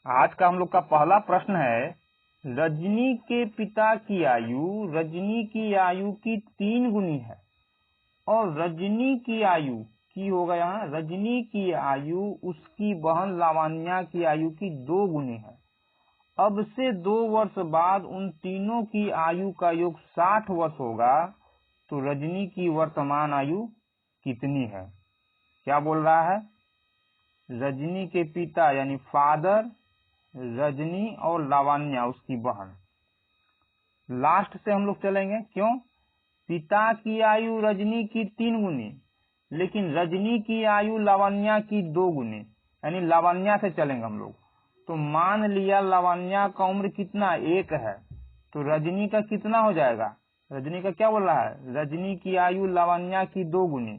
आज का हम लोग का पहला प्रश्न है, रजनी के पिता की आयु रजनी की आयु की 3 गुनी है और रजनी की आयु की होगा यहाँ, रजनी की आयु उसकी बहन लावण्या की आयु की 2 गुनी है। अब से 2 वर्ष बाद उन तीनों की आयु का योग 60 वर्ष होगा, तो रजनी की वर्तमान आयु कितनी है? क्या बोल रहा है? रजनी के पिता यानी फादर, रजनी और लावण्या उसकी बहन। लास्ट से हम लोग चलेंगे, क्यों? पिता की आयु रजनी की 3 गुनी, लेकिन रजनी की आयु लावण्या की 2 गुनी, यानी लावण्या से चलेंगे हम लोग। तो मान लिया लावण्या का उम्र कितना, 1 है, तो रजनी का कितना हो जाएगा? रजनी का क्या बोल रहा है? रजनी की आयु लावण्या की 2 गुनी,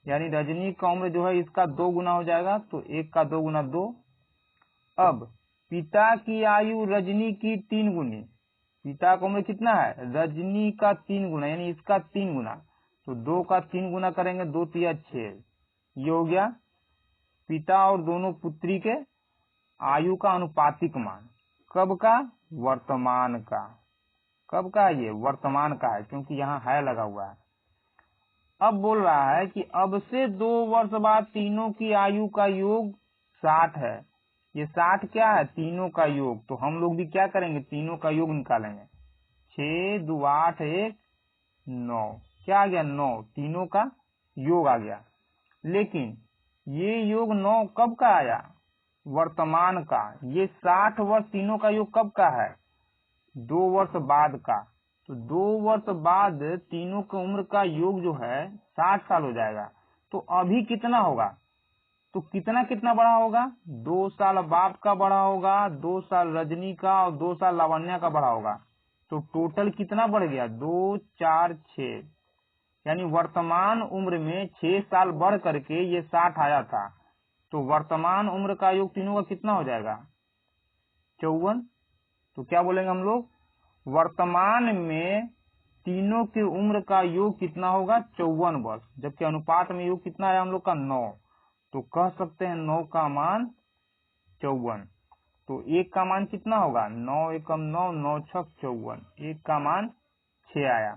यानी रजनी का उम्र जो है इसका 2 गुना हो जाएगा, तो 1 का 2 गुना 2। अब पिता की आयु रजनी की 3 गुनी, पिता का उम्र कितना है? रजनी का 3 गुना, यानी इसका 3 गुना, तो 2 का 3 गुना करेंगे, 2 तिया 6। ये हो गया पिता और दोनों पुत्री के आयु का अनुपातिक मान। कब का? वर्तमान का। कब का? ये वर्तमान का है, क्योंकि यहाँ है लगा हुआ है। अब बोल रहा है कि अब से 2 वर्ष बाद तीनों की आयु का योग 60 है। ये 60 क्या है? तीनों का योग। तो हम लोग भी क्या करेंगे? तीनों का योग निकालेंगे। 6 2 8 1 9, क्या आ गया? 9, तीनों का योग आ गया। लेकिन ये योग 9 कब का आया? वर्तमान का। ये 60 वर्ष तीनों का योग कब का है? 2 वर्ष बाद का। तो 2 वर्ष बाद तीनों की उम्र का योग जो है 60 साल हो जाएगा। तो अभी कितना होगा? तो कितना कितना बड़ा होगा? 2 साल बाप का बड़ा होगा, 2 साल रजनी का और 2 साल लावण्या का बड़ा होगा। तो टोटल कितना बढ़ गया? 2 4 6, यानी वर्तमान उम्र में 6 साल बढ़ करके ये 60 आया था। तो वर्तमान उम्र का योग तीनों का कितना हो जाएगा? 54। तो क्या बोलेंगे हम लोग? वर्तमान में तीनों की उम्र का योग कितना होगा? 54 वर्ष। जबकि अनुपात में योग कितना है हम लोग का? 9। तो कह सकते हैं 9 का मान 54। तो 1 का मान कितना होगा? 9 एकम 9, 9 छक 54, 1 का मान 6 आया।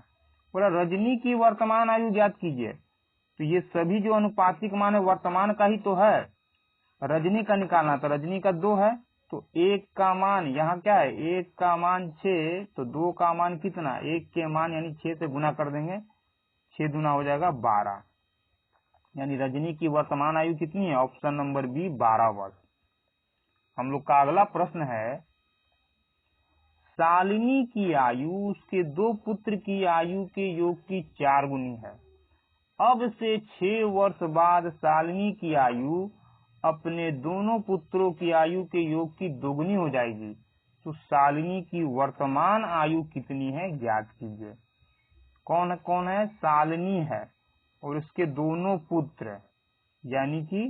बोला रजनी की वर्तमान आयु ज्ञात कीजिए। तो ये सभी जो अनुपातिक मान है वर्तमान का ही तो है। रजनी का निकालना, तो रजनी का 2 है, तो 1 का मान यहाँ क्या है? 1 का मान 6, तो 2 का मान कितना? 1 के मान यानी 6 से गुना कर देंगे, 6 दूना हो जाएगा 12। यानी रजनी की वर्तमान आयु कितनी है? ऑप्शन नंबर बी 12 वर्ष। हम लोग का अगला प्रश्न है, शालिनी की आयु उसके 2 पुत्र की आयु के योग की 4 गुनी है। अब से 6 वर्ष बाद शालिनी की आयु अपने दोनों पुत्रों की आयु के योग की 2 गुनी हो जाएगी। तो शालिनी की वर्तमान आयु कितनी है ज्ञात कीजिए। कौन है? शालिनी है और उसके दोनों पुत्र, यानी कि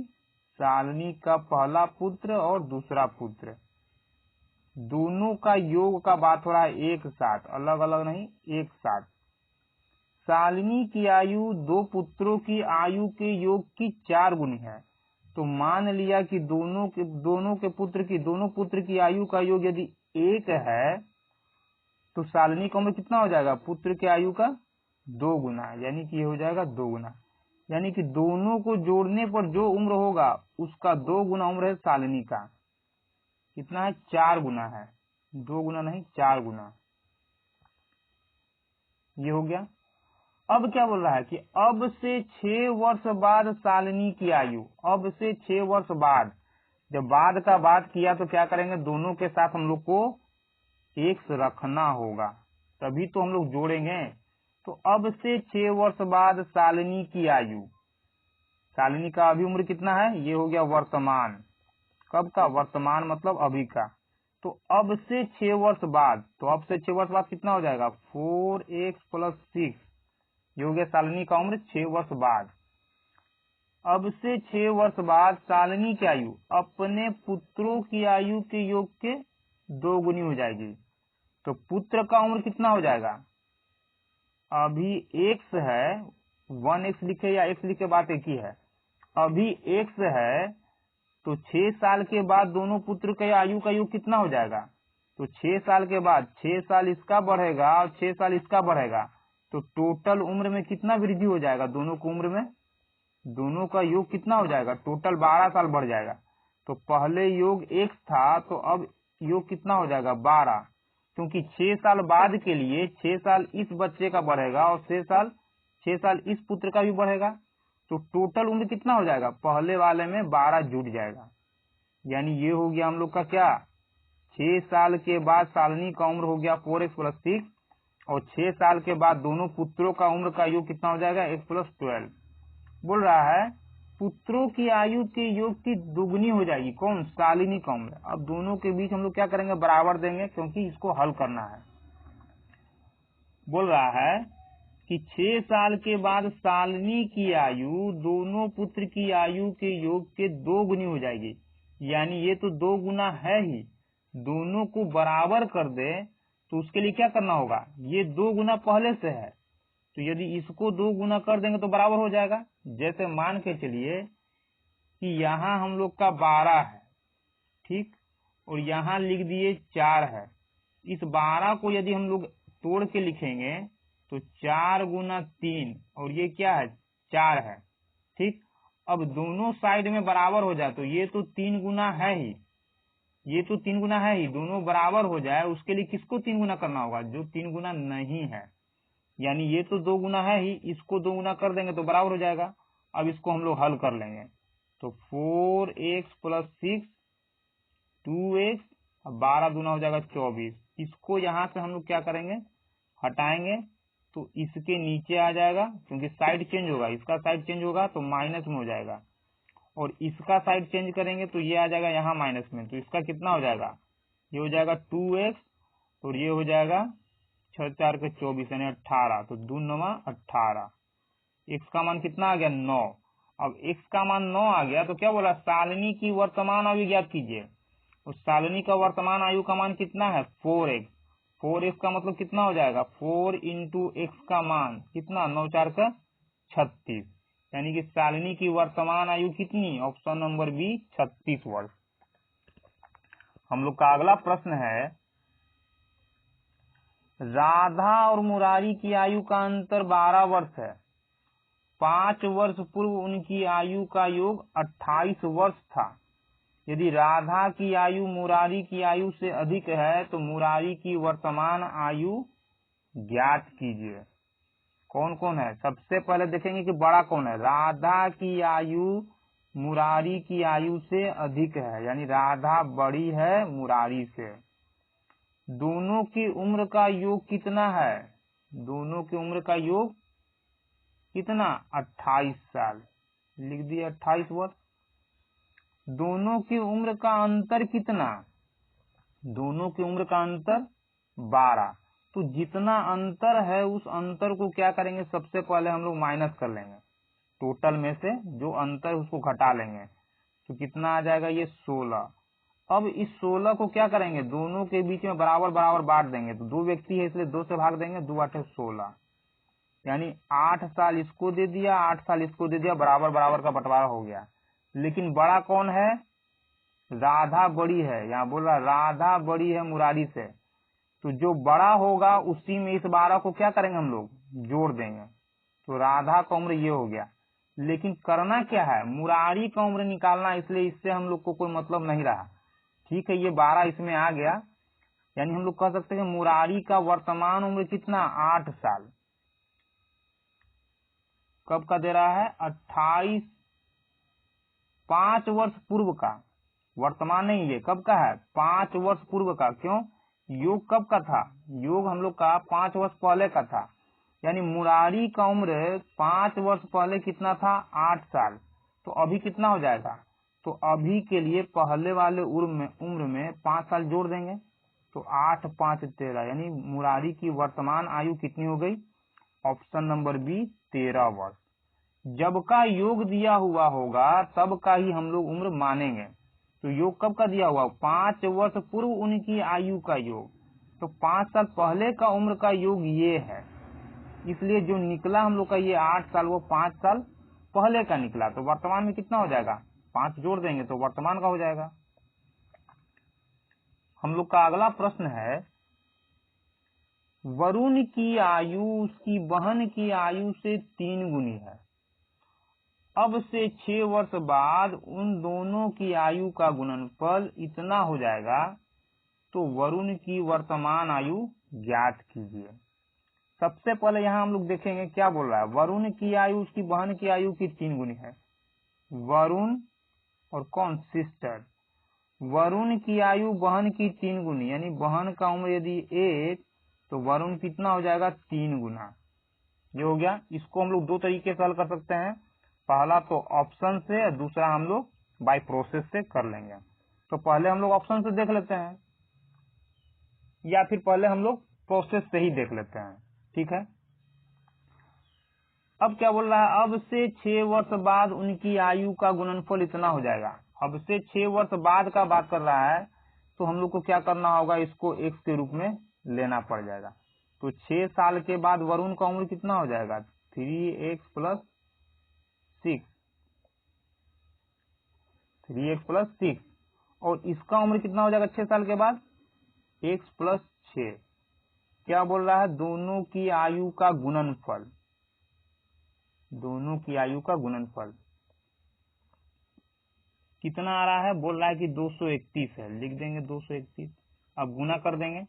शालिनी का पहला पुत्र और दूसरा पुत्र, दोनों का योग का बात हो रहा है एक साथ, अलग अलग नहीं, एक साथ। शालिनी की आयु 2 पुत्रों की आयु के योग की 4 गुनी है। तो मान लिया कि दोनों पुत्र की आयु का योग यदि 1 है, तो शालिनी का उम्र कितना हो जाएगा? पुत्र की आयु का 2 गुना, यानी कि ये हो जाएगा 2 गुना। यानी कि दोनों को जोड़ने पर जो उम्र होगा उसका 2 गुना उम्र है शालिनी का। कितना है? 4 गुना है, 2 गुना नहीं 4 गुना। ये हो गया। अब क्या बोल रहा है कि अब से 6 वर्ष बाद शालिनी की आयु, अब से 6 वर्ष बाद, जब बाद का बात किया तो क्या करेंगे? दोनों के साथ हम लोग को एक्स रखना होगा, तभी तो हम लोग जोड़ेंगे। तो अब से 6 वर्ष बाद शालिनी की आयु, शालिनी का अभी उम्र कितना है? ये हो गया वर्तमान। कब का? वर्तमान मतलब अभी का। तो अब से 6 वर्ष बाद, तो अब से 6 वर्ष बाद कितना हो जाएगा? 4x + 6, ये हो गया शालिनी का उम्र 6 वर्ष बाद। अब से 6 वर्ष बाद शालिनी की आयु अपने पुत्रों की आयु के योग के 2 गुनी हो जाएगी। तो पुत्र का उम्र कितना हो जाएगा? अभी x है, 1x लिखे या x लिखे बात एक ही है। अभी x है, तो 6 साल के बाद दोनों पुत्र के आयु का योग कितना हो जाएगा? तो 6 साल के बाद 6 साल इसका बढ़ेगा और 6 साल इसका बढ़ेगा, तो टोटल उम्र में कितना वृद्धि हो जाएगा? दोनों की उम्र में दोनों का योग कितना हो जाएगा? टोटल 12 साल बढ़ जाएगा। तो पहले योग x था, तो अब योग कितना हो जाएगा? 12, क्योंकि 6 साल बाद के लिए 6 साल इस बच्चे का बढ़ेगा और 6 साल इस पुत्र का भी बढ़ेगा, तो टोटल उम्र कितना हो जाएगा? पहले वाले में 12 जुड़ जाएगा। यानी ये हो गया हम लोग का क्या? 6 साल के बाद सालनी का उम्र हो गया 4x + 6, और 6 साल के बाद दोनों पुत्रों का उम्र का योग कितना हो जाएगा? x + 12। बोल रहा है पुत्रों की आयु के योग की दुगनी हो जाएगी। कौन? सालिनी का उम्र। अब दोनों के बीच हम लोग क्या करेंगे? बराबर देंगे, क्योंकि इसको हल करना है। बोल रहा है कि 6 साल के बाद सालिनी की आयु दोनों पुत्र की आयु के योग के 2 गुनी हो जाएगी। यानी ये तो 2 गुना है ही, दोनों को बराबर कर दे तो उसके लिए क्या करना होगा? ये 2 गुना पहले से है, तो यदि इसको 2 गुना कर देंगे तो बराबर हो जाएगा। जैसे मान के चलिए कि यहाँ हम लोग का 12 है, ठीक, और यहाँ लिख दिए 4 है। इस 12 को यदि हम लोग तोड़ के लिखेंगे तो 4 गुना 3, और ये क्या है? 4 है, ठीक। अब दोनों साइड में बराबर हो जाए, तो ये तो 3 गुना है ही, ये तो 3 गुना है ही, दोनों बराबर हो जाए उसके लिए किसको 3 गुना करना होगा? जो 3 गुना नहीं है। यानी ये तो 2 गुना है ही, इसको 2 गुना कर देंगे तो बराबर हो जाएगा। अब इसको हम लोग हल कर लेंगे, तो 4x + 6 2x, अब 12 दूना हो जाएगा 24। इसको यहाँ से हम लोग क्या करेंगे? हटाएंगे, तो इसके नीचे आ जाएगा, क्योंकि साइड चेंज होगा, इसका साइड चेंज होगा तो माइनस में हो जाएगा, और इसका साइड चेंज करेंगे तो ये आ जाएगा यहाँ माइनस में, तो इसका कितना हो जाएगा? ये हो जाएगा 2x, और ये हो जाएगा 6 4 के 24 यानी 18, तो 2 9 18। x का मान कितना आ गया? 9। अब x का मान 9 आ गया तो क्या बोला? सालिनी की वर्तमान आयु ज्ञात कीजिए। उस सालिनी का वर्तमान आयु का मान कितना है? 4x। 4x का मतलब कितना हो जाएगा? 4 × x का मान कितना? 9 4 का 36, यानी कि सालिनी की वर्तमान आयु कितनी? ऑप्शन नंबर बी 36 वर्ष। हम लोग का अगला प्रश्न है, राधा और मुरारी की आयु का अंतर 12 वर्ष है। 5 वर्ष पूर्व उनकी आयु का योग 28 वर्ष था। यदि राधा की आयु मुरारी की आयु से अधिक है तो मुरारी की वर्तमान आयु ज्ञात कीजिए। कौन कौन है? सबसे पहले देखेंगे कि बड़ा कौन है। राधा की आयु मुरारी की आयु से अधिक है, यानी राधा बड़ी है मुरारी से। दोनों की उम्र का योग कितना है? दोनों की उम्र का योग कितना? 28 साल, लिख दिए 28 वर्ष। दोनों की उम्र का अंतर कितना? दोनों की उम्र का अंतर 12। तो जितना अंतर है उस अंतर को क्या करेंगे? सबसे पहले हम लोग माइनस कर लेंगे, टोटल में से जो अंतर है उसको घटा लेंगे, तो कितना आ जाएगा? ये 16। अब इस 16 को क्या करेंगे? दोनों के बीच में बराबर बराबर बांट देंगे, तो 2 व्यक्ति है इसलिए 2 से भाग देंगे, 2 8 16, यानी 8 साल इसको दे दिया, 8 साल इसको दे दिया, बराबर बराबर का बंटवारा हो गया। लेकिन बड़ा कौन है? राधा बड़ी है। यहाँ बोल रहा राधा बड़ी है मुरारी से, तो जो बड़ा होगा उसी में इस 12 को क्या करेंगे? हम लोग जोड़ देंगे, तो राधा का उम्र ये हो गया। लेकिन करना क्या है? मुरारी का उम्र निकालना, इसलिए इससे हम लोग को कोई मतलब नहीं रहा। ठीक है, ये 12 इसमें आ गया, यानी हम लोग कह सकते हैं मुरारी का वर्तमान उम्र कितना? 8 साल। कब का दे रहा है? 28, 5 वर्ष पूर्व का, वर्तमान नहीं, ये कब का है? 5 वर्ष पूर्व का। क्यों? योग कब का था? योग हम लोग का 5 वर्ष पहले का था, यानी मुरारी का उम्र 5 वर्ष पहले कितना था? 8 साल। तो अभी कितना हो जाएगा? तो अभी के लिए पहले वाले उम्र में 5 साल जोड़ देंगे, तो 8 5 13, यानी मुरारी की वर्तमान आयु कितनी हो गई? ऑप्शन नंबर बी 13 वर्ष। जब का योग दिया हुआ होगा तब का ही हम लोग उम्र मानेंगे। तो योग कब का दिया हुआ? 5 वर्ष पूर्व उनकी आयु का योग, तो 5 साल पहले का उम्र का योग ये है, इसलिए जो निकला हम लोग का ये 8 साल वो 5 साल पहले का निकला, तो वर्तमान में कितना हो जाएगा? 5 जोड़ देंगे तो वर्तमान का हो जाएगा। हम लोग का अगला प्रश्न है, वरुण की आयु उसकी बहन की आयु से 3 गुनी है। अब से 6 वर्ष बाद उन दोनों की आयु का गुणनफल इतना हो जाएगा, तो वरुण की वर्तमान आयु ज्ञात कीजिए। सबसे पहले यहाँ हम लोग देखेंगे क्या बोल रहा है। वरुण की आयु उसकी बहन की आयु की 3 गुनी है। वरुण और कौन, सिस्टर। वरुण की आयु बहन की 3 गुनी, यानी बहन का उम्र यदि 1 तो वरुण कितना हो जाएगा 3 गुना। ये हो गया। इसको हम लोग 2 तरीके से हल कर सकते हैं, पहला तो ऑप्शन से और दूसरा हम लोग बाय प्रोसेस से कर लेंगे। तो पहले हम लोग ऑप्शन से देख लेते हैं या फिर पहले हम लोग प्रोसेस से ही देख लेते हैं, ठीक है। अब क्या बोल रहा है, अब से 6 वर्ष बाद उनकी आयु का गुणनफल इतना हो जाएगा। अब से 6 वर्ष बाद का बात कर रहा है, तो हम लोग को क्या करना होगा, इसको x के रूप में लेना पड़ जाएगा। तो 6 साल के बाद वरुण का उम्र कितना हो जाएगा, 3x प्लस 6, 3x प्लस 6, और इसका उम्र कितना हो जाएगा 6 साल के बाद, x प्लस 6। क्या बोल रहा है, दोनों की आयु का गुणनफल, दोनों की आयु का गुणनफल कितना आ रहा है, बोल रहा है कि 231 है। लिख देंगे 231। अब गुना कर देंगे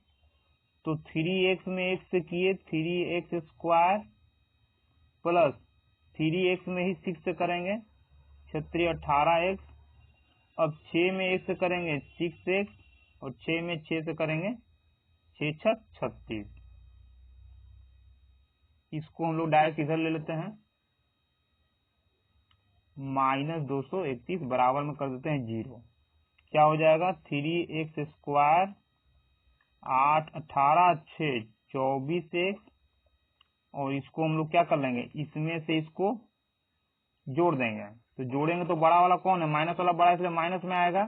तो 3x में x से किए 3x स्क्वायर प्लस 3x में ही 6 से करेंगे 6 18x। अब 6 में x से करेंगे 6x और 6 में 6 से करेंगे 6 6 36। इसको हम लोग डायरेक्ट इधर ले लेते हैं, -231 बराबर में कर देते हैं 0। क्या हो जाएगा, 3x स्क्वायर 8 18 6 24x, और इसको हम लोग क्या कर लेंगे, इसमें से इसको जोड़ देंगे। तो जोड़ेंगे तो बड़ा वाला कौन है, माइनस वाला बड़ा, इसलिए माइनस में आएगा।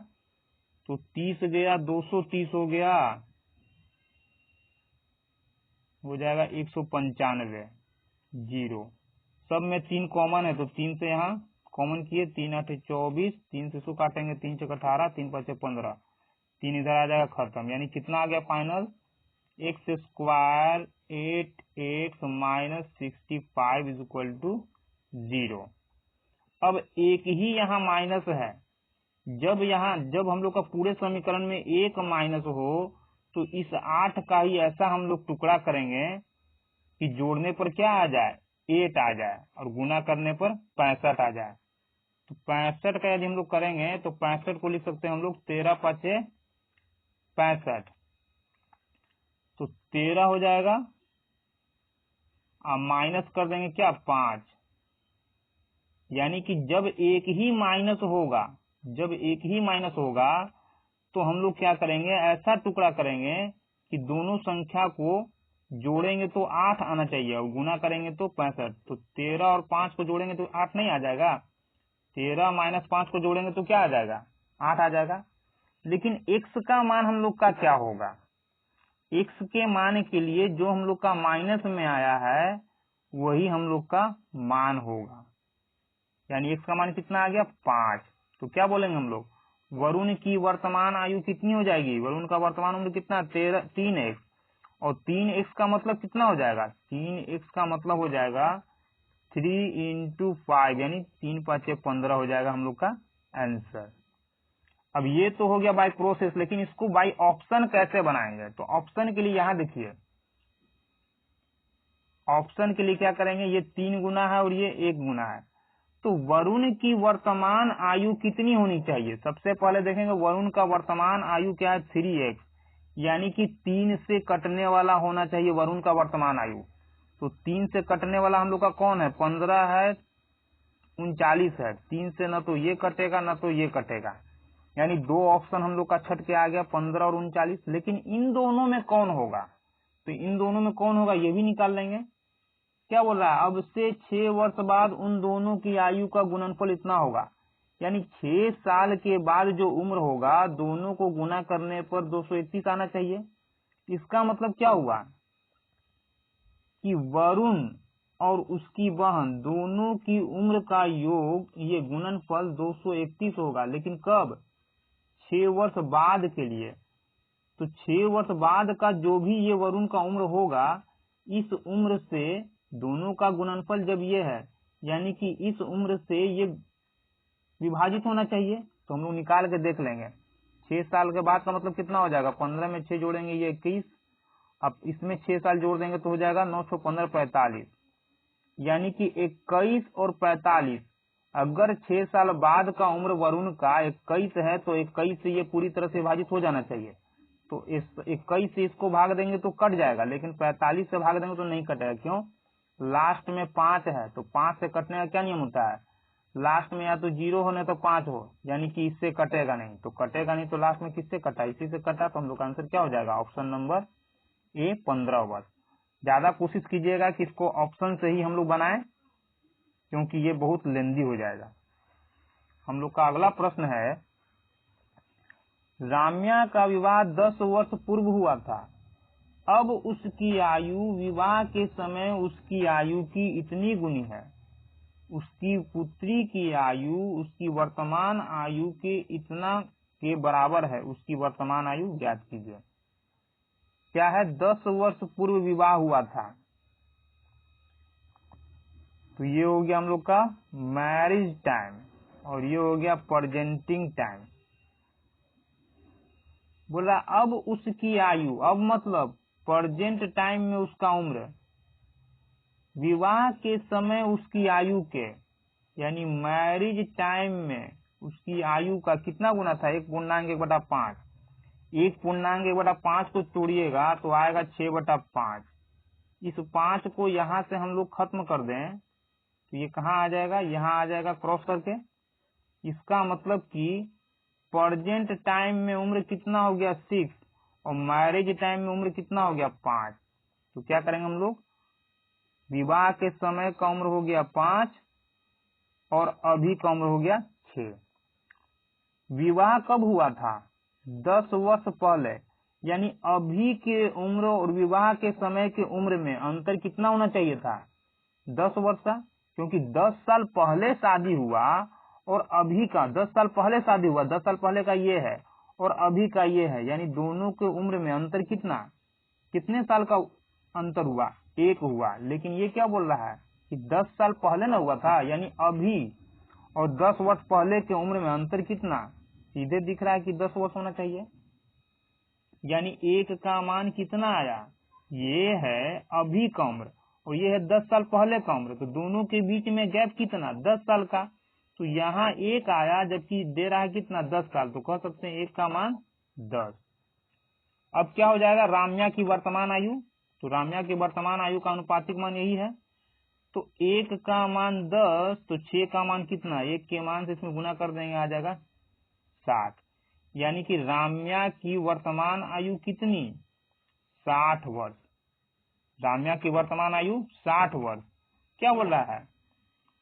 तो 30 गया 230 हो गया, हो जाएगा 195 0। सब में 3 कॉमन है तो 3 से यहाँ कॉमन किए, 3 8 24, 3 से 100 काटेंगे, 3 6 18, 3 5 15, 3 इधर आ जाएगा खत्म। यानी कितना आ गया final, x square 8x minus 65 is equal to 0। अब एक ही यहाँ माइनस है, जब हम लोग का पूरे समीकरण में एक माइनस हो तो इस 8 का ही ऐसा हम लोग टुकड़ा करेंगे कि जोड़ने पर क्या आ जाए, 8 आ जाए, और गुना करने पर 65 आ जाए। तो 65 का यदि हम लोग करेंगे तो 65 को लिख सकते हैं हम लोग 13 5 65। तो 13 हो जाएगा, अब माइनस कर देंगे क्या 5। यानी कि जब एक ही माइनस होगा तो हम लोग क्या करेंगे, ऐसा टुकड़ा करेंगे कि दोनों संख्या को जोड़ेंगे तो 8 आना चाहिए और गुना करेंगे तो 65। तो 13 और 5 को जोड़ेंगे तो 8 नहीं आ जाएगा, 13 माइनस 5 को जोड़ेंगे तो क्या आ जाएगा, 8 आ जाएगा। लेकिन x का मान हम लोग का क्या होगा, x के मान के लिए जो हम लोग का माइनस में आया है वही हम लोग का मान होगा। यानी x का मान कितना आ गया 5। तो क्या बोलेंगे हम लोग, वरुण की वर्तमान आयु कितनी हो जाएगी, वरुण का वर्तमान उम्र कितना 3x, और 3x का मतलब कितना हो जाएगा, 3x का मतलब हो जाएगा 3 × 5, यानी 3 5 15 हो जाएगा हम लोग का आंसर। अब ये तो हो गया बाय प्रोसेस, लेकिन इसको बाय ऑप्शन कैसे बनाएंगे। तो ऑप्शन के लिए यहाँ देखिए, ऑप्शन के लिए क्या करेंगे, ये 3 गुना है और ये 1 गुना है। तो वरुण की वर्तमान आयु कितनी होनी चाहिए, सबसे पहले देखेंगे वरुण का वर्तमान आयु क्या है 3x, यानी कि 3 से कटने वाला होना चाहिए वरुण का वर्तमान आयु। तो 3 से कटने वाला हम लोग का कौन है, 15 है, 39 है। 3 से न तो ये कटेगा न तो ये कटेगा, यानी 2 ऑप्शन हम लोग का छट के आ गया 15 और 39। लेकिन इन दोनों में कौन होगा, तो इन दोनों में कौन होगा ये भी निकाल लेंगे। क्या बोल रहा है, अब से 6 वर्ष बाद उन दोनों की आयु का गुणनफल इतना होगा, यानी 6 साल के बाद जो उम्र होगा दोनों को गुना करने पर 231 आना चाहिए। इसका मतलब क्या हुआ कि वरुण और उसकी बहन दोनों की उम्र का योग, ये गुणनफल 231 होगा। लेकिन कब? 6 वर्ष बाद के लिए। तो 6 वर्ष बाद का जो भी ये वरुण का उम्र होगा, इस उम्र से दोनों का गुणनफल जब ये है, यानी कि इस उम्र से ये विभाजित होना चाहिए। तो हम लोग निकाल के देख लेंगे। 6 साल के बाद का मतलब कितना हो जाएगा? 15 में 6 जोड़ेंगे ये 21। अब इसमें 6 साल जोड़ देंगे तो हो जाएगा 9 6 15 45, यानी कि 21 और 45। अगर 6 साल बाद का उम्र वरुण का 21 है तो 21 से ये पूरी तरह से विभाजित हो जाना चाहिए। तो इस 21 से इसको भाग देंगे तो कट जाएगा, लेकिन 45 से भाग देंगे तो नहीं कटेगा। क्यों? लास्ट में 5 है, तो 5 से कटने का क्या नियम होता है? लास्ट में या तो 0 हो नहीं तो 5 हो, यानी कि इससे कटेगा नहीं। तो कटेगा नहीं तो लास्ट में किससे कटा? इसी से कटा। तो हम लोग का आंसर क्या हो जाएगा? ऑप्शन नंबर ए, 15 वर्ष। ज्यादा कोशिश कीजिएगा कि इसको ऑप्शन से ही हम लोग बनाएं, क्योंकि ये बहुत लेंदी हो जाएगा। हम लोग का अगला प्रश्न है, राम्या का विवाह 10 वर्ष पूर्व हुआ था। अब उसकी आयु विवाह के समय उसकी आयु की इतनी गुनी है। उसकी पुत्री की आयु उसकी वर्तमान आयु के इतना के बराबर है। उसकी वर्तमान आयु ज्ञात कीजिए। क्या है? 10 वर्ष पूर्व विवाह हुआ था। तो ये हो गया हम लोग का मैरिज टाइम, और ये हो गया प्रेजेंटिंग टाइम। बोला अब उसकी आयु, अब मतलब प्रेजेंट टाइम में उसका उम्र, विवाह के समय उसकी आयु के, यानी मैरिज टाइम में उसकी आयु का कितना गुना था? 1.1/5। 1.1/5 को तोड़िएगा तो आएगा 6/5। इस 5 को यहाँ से हम लोग खत्म कर दें तो ये कहाँ आ जाएगा? यहाँ आ जाएगा क्रॉस करके। इसका मतलब कि प्रेजेंट टाइम में उम्र कितना हो गया? 6, और मैरिज टाइम में उम्र कितना हो गया? 5। तो क्या करेंगे हम लोग? विवाह के समय का उम्र हो गया 5 और अभी का उम्र हो गया 6। विवाह कब हुआ था? 10 वर्ष पहले, यानी अभी के उम्र और विवाह के समय के उम्र में अंतर कितना होना चाहिए था? 10 वर्ष का, क्योंकि 10 साल पहले शादी हुआ और अभी का 10 साल पहले शादी हुआ, 10 साल पहले का ये है और अभी का ये है, यानी दोनों के उम्र में अंतर कितना? कितने साल का अंतर हुआ? 1 हुआ। लेकिन ये क्या बोल रहा है कि 10 साल पहले ना हुआ था, यानी अभी और 10 वर्ष पहले के उम्र में अंतर कितना? सीधे दिख रहा है कि 10 वर्ष होना चाहिए। यानी 1 का मान कितना आया? ये है अभी का उम्र और ये है 10 साल पहले का उम्र, तो दोनों के बीच में गैप कितना? 10 साल का। तो यहाँ 1 आया, जबकि दे रहा है कितना? 10 साल। तो कह सकते हैं 1 का मान 10। अब क्या हो जाएगा? राम्या की वर्तमान आयु, तो राम्या की वर्तमान आयु का अनुपातिक मान यही है। तो 1 का मान 10, तो 6 का मान कितना? 1 के मान से इसमें गुना कर देंगे, आ जाएगा 60। यानी कि राम्या की वर्तमान आयु कितनी? 60 वर्ष। राम्या की वर्तमान आयु 60 वर्ष। क्या बोल रहा है?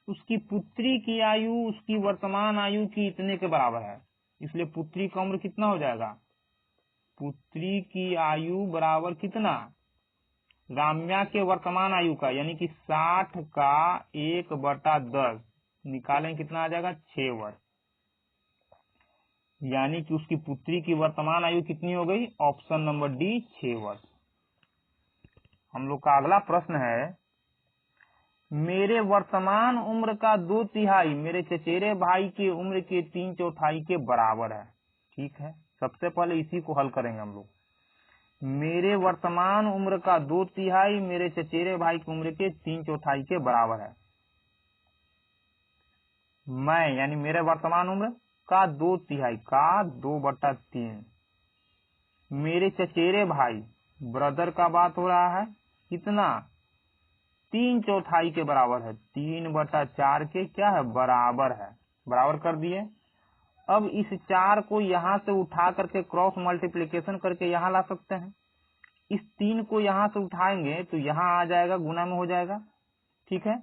उसकी पुत्री की आयु उसकी वर्तमान आयु की इतने के बराबर है, इसलिए पुत्री का उम्र कितना हो जाएगा? पुत्री की आयु बराबर कितना? राम्या के वर्तमान आयु का, यानी कि 60 का 1/10 निकालें, कितना आ जाएगा? 6 वर्ष। यानी कि उसकी पुत्री की वर्तमान आयु कितनी हो गई? ऑप्शन नंबर डी, 6 वर्ष। हम लोग का अगला प्रश्न है, मेरे वर्तमान उम्र का 2/3 मेरे चचेरे भाई की उम्र के 3/4 के बराबर है। ठीक है, सबसे पहले इसी को हल करेंगे हम लोग। मेरे वर्तमान उम्र का 2/3 मेरे चचेरे भाई की उम्र के 3/4 के बराबर है। मैं, यानी मेरे वर्तमान उम्र का 2/3 का 2/3, मेरे चचेरे भाई ब्रदर का बात हो रहा है, कितना? 3/4 के बराबर है। 3/4 के क्या है? बराबर है। बराबर कर दिए। अब इस 4 को यहाँ से उठा करके क्रॉस मल्टीप्लीकेशन करके यहाँ ला सकते हैं। इस 3 को यहाँ से उठाएंगे तो यहाँ आ जाएगा, गुना में हो जाएगा। ठीक है,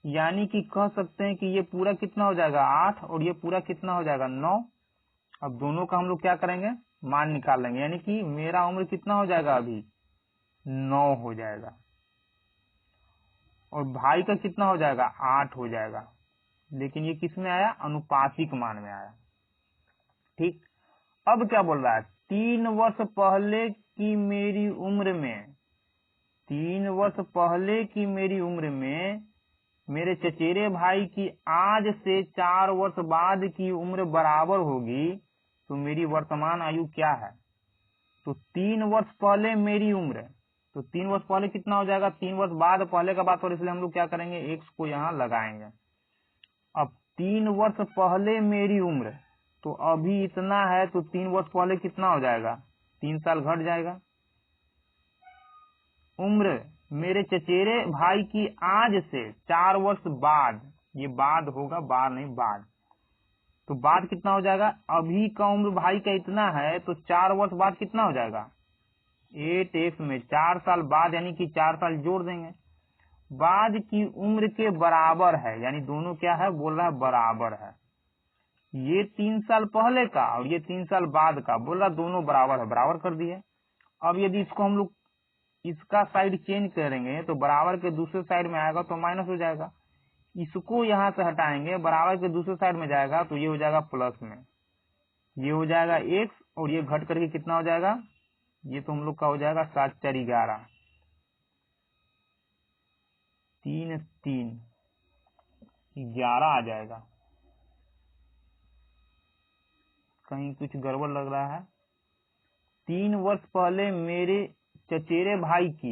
यानी कि कह सकते हैं कि ये पूरा कितना हो जाएगा? 8 और ये पूरा कितना हो जाएगा? 9। अब दोनों का हम लोग क्या करेंगे? मान निकाल लेंगे, यानी कि मेरा उम्र कितना हो जाएगा? अभी 9 हो जाएगा। और भाई का कितना हो जाएगा 8 हो जाएगा, लेकिन ये किस में आया अनुपातिक मान में आया। ठीक, अब क्या बोल रहा है 3 वर्ष पहले की मेरी उम्र में, 3 वर्ष पहले की मेरी उम्र में मेरे चचेरे भाई की आज से 4 वर्ष बाद की उम्र बराबर होगी, तो मेरी वर्तमान आयु क्या है। तो 3 वर्ष पहले मेरी उम्र, तो 3 वर्ष पहले कितना हो जाएगा 3 वर्ष बाद पहले का बात, और इसलिए हम लोग क्या करेंगे एक्स को यहाँ लगाएंगे। अब 3 वर्ष पहले मेरी उम्र, तो अभी इतना है, तो 3 वर्ष पहले कितना हो जाएगा 3 साल घट जाएगा। उम्र मेरे चचेरे भाई की आज से 4 वर्ष बाद, ये बाद होगा बार नहीं बाद, तो बाद कितना हो जाएगा, अभी का उम्र भाई का इतना है, तो 4 वर्ष बाद कितना हो जाएगा 8x में 4 साल बाद, यानी कि 4 साल जोड़ देंगे, बाद की उम्र के बराबर है, यानी दोनों क्या है बोल रहा है बराबर है। ये 3 साल पहले का और ये 3 साल बाद का, बोल रहा दोनों बराबर है, बराबर कर दिए। अब यदि इसको हम लोग इसका साइड चेंज करेंगे तो बराबर के दूसरे साइड में आएगा तो माइनस हो जाएगा, इसको यहाँ से हटाएंगे बराबर के दूसरे साइड में जाएगा तो ये हो जाएगा प्लस में, ये हो जाएगा x और ये घट करके कितना हो जाएगा, ये तो हम लोग का हो जाएगा 7 4 11, 3 3 11 आ जाएगा। कहीं कुछ गड़बड़ लग रहा है। 3 वर्ष पहले मेरे चचेरे भाई की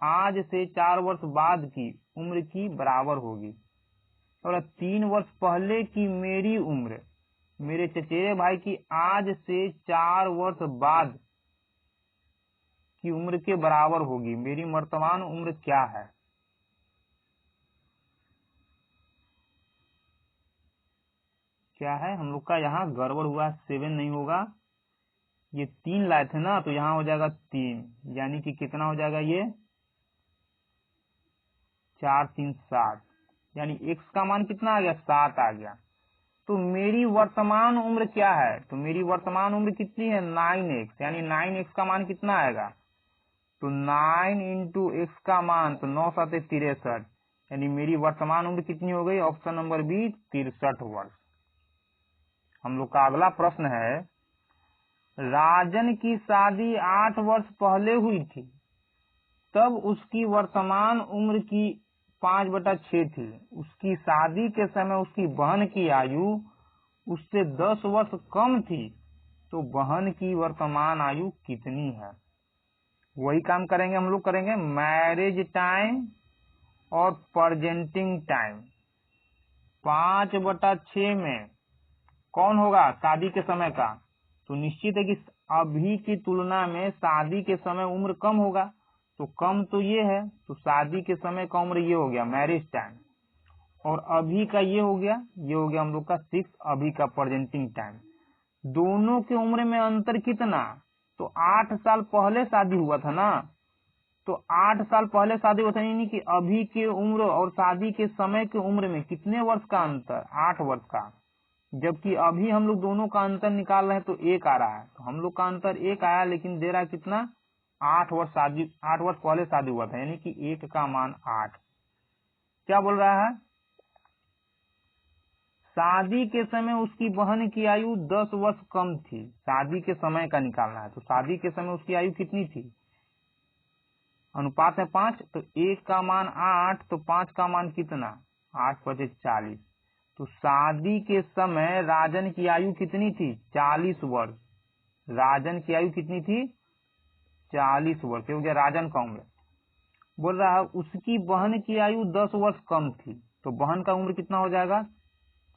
आज से 4 वर्ष बाद की उम्र की बराबर होगी, और 3 वर्ष पहले की मेरी उम्र मेरे चचेरे भाई की आज से 4 वर्ष बाद की उम्र के बराबर होगी। मेरी वर्तमान उम्र क्या है। क्या है हम लोग का यहाँ गड़बड़ हुआ, 7 नहीं होगा, ये 3 लाए थे ना, तो यहाँ हो जाएगा 3, यानी कि कितना हो जाएगा ये 4 3 7, यानी x का मान कितना आ गया 7 आ गया। तो मेरी वर्तमान उम्र क्या है, तो मेरी वर्तमान उम्र कितनी है 9x, यानी 9x का मान कितना आएगा, तो 9 इंटू एक्स का मान, तो 9 7 63, यानी मेरी वर्तमान उम्र कितनी हो गई, ऑप्शन नंबर बी 63 वर्ष। हम लोग का अगला प्रश्न है राजन की शादी 8 वर्ष पहले हुई थी, तब उसकी वर्तमान उम्र की 5/6 थी। उसकी शादी के समय उसकी बहन की आयु उससे 10 वर्ष कम थी, तो बहन की वर्तमान आयु कितनी है। वही काम करेंगे हम लोग, करेंगे मैरिज टाइम और प्रेजेंटिंग टाइम। 5/6 में कौन होगा शादी के समय का, तो निश्चित है कि अभी की तुलना में शादी के समय उम्र कम होगा, तो कम तो ये है, तो शादी के समय का उम्र ये हो गया मैरिज टाइम, और अभी का ये हो गया हम लोग का 6 अभी का प्रेजेंटिंग टाइम। दोनों के उम्र में अंतर कितना, तो 8 साल पहले शादी हुआ था ना, तो 8 साल पहले शादी हुआ था, यानी कि अभी की उम्र और शादी के समय की उम्र में कितने वर्ष का अंतर, 8 वर्ष का, जबकि अभी हम लोग दोनों का अंतर निकाल रहे हैं तो 1 आ रहा है, तो हम लोग का अंतर 1 आया, लेकिन दे रहा है कितना 8 वर्ष पहले शादी हुआ था, यानी कि 1 का मान 8। क्या बोल रहा है शादी के समय उसकी बहन की आयु 10 वर्ष कम थी, शादी के समय का निकालना है, तो शादी के समय उसकी आयु कितनी थी, अनुपात है 5, तो 1 का मान 8, तो 5 का मान कितना 8 5 40, तो शादी के समय राजन की आयु कितनी थी 40 वर्ष, राजन की आयु कितनी थी 40 वर्ष, हो गया राजन का उम्र। बोल रहा है उसकी बहन की आयु 10 वर्ष कम थी, तो बहन का उम्र कितना हो जाएगा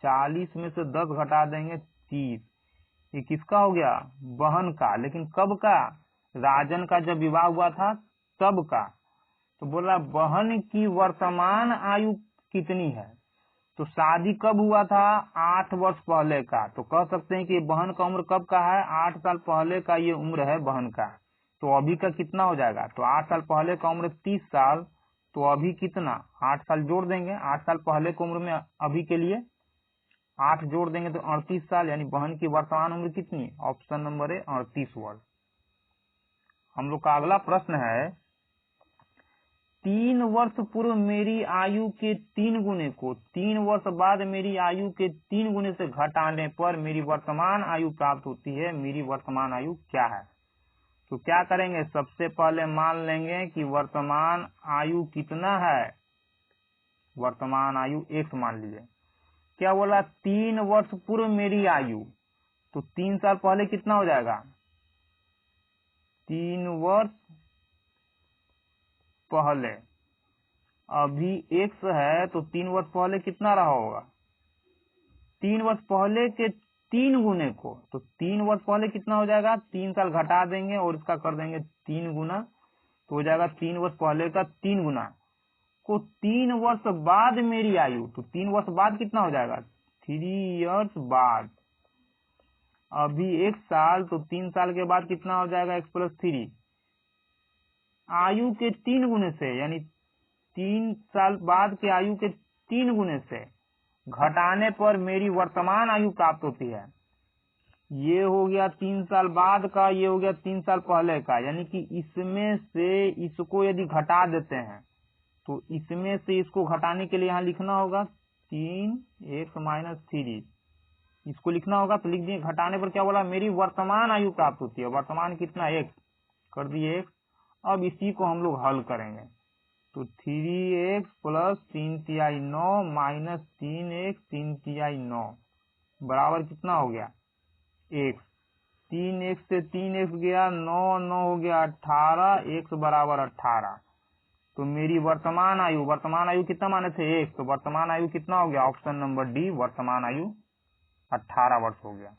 40 में से 10 घटा देंगे 30, ये किसका हो गया बहन का, लेकिन कब का राजन का जब विवाह हुआ था तब का। तो बोल रहा बहन की वर्तमान आयु कितनी है, तो शादी कब हुआ था 8 वर्ष पहले का, तो कह सकते हैं कि बहन का उम्र कब का है 8 साल पहले का ये उम्र है बहन का, तो अभी का कितना हो जाएगा, तो 8 साल पहले का उम्र 30 साल, तो अभी कितना 8 साल जोड़ देंगे, 8 साल पहले की उम्र में अभी के लिए 8 जोड़ देंगे तो 38 साल, यानी बहन की वर्तमान उम्र कितनी, ऑप्शन नंबर है 38 वर्ष। हम लोग का अगला प्रश्न है 3 वर्ष पूर्व मेरी आयु के 3 गुने को 3 वर्ष बाद मेरी आयु के 3 गुने से घटाने पर मेरी वर्तमान आयु प्राप्त होती है। मेरी वर्तमान आयु क्या है? तो क्या करेंगे, सबसे पहले मान लेंगे कि वर्तमान आयु कितना है। वर्तमान आयु x मान लीजिए। क्या बोला, 3 वर्ष पूर्व मेरी आयु, तो 3 साल पहले कितना हो जाएगा, 3 वर्ष पहले। अभी x है तो 3 वर्ष पहले कितना रहा होगा, 3 वर्ष पहले के 3 गुने को, तो 3 वर्ष पहले कितना हो जाएगा, 3 साल घटा देंगे और इसका कर देंगे 3 गुना, तो हो जाएगा 3 वर्ष पहले का 3 गुना को 3 वर्ष बाद मेरी आयु, तो 3 वर्ष बाद कितना हो जाएगा, 3 इयर्स बाद। अभी 1 साल, तो 3 साल के बाद कितना हो जाएगा, x + 3 आयु के 3 गुने से, यानी 3 साल बाद के आयु के 3 गुने से घटाने पर मेरी वर्तमान आयु प्राप्त होती है। ये हो गया 3 साल बाद का, ये हो गया 3 साल पहले का, यानी कि इसमें से इसको यदि घटा देते हैं तो इसमें से इसको घटाने के लिए यहाँ लिखना होगा 3x - 3, इसको लिखना होगा, तो लिख दिए। घटाने पर क्या बोला, मेरी वर्तमान आयु प्राप्त होती है। वर्तमान कितना, x कर दिए x। अब इसी को हम लोग हल करेंगे, तो 3x + 3 9 - 3x 3 9 बराबर कितना हो गया, x। 3x से 3x गया, 9 9 हो गया 18, x बराबर 18। तो मेरी वर्तमान आयु कितना माने थे, 1, तो वर्तमान आयु कितना हो गया, ऑप्शन नंबर डी, वर्तमान आयु 18 वर्ष हो गया।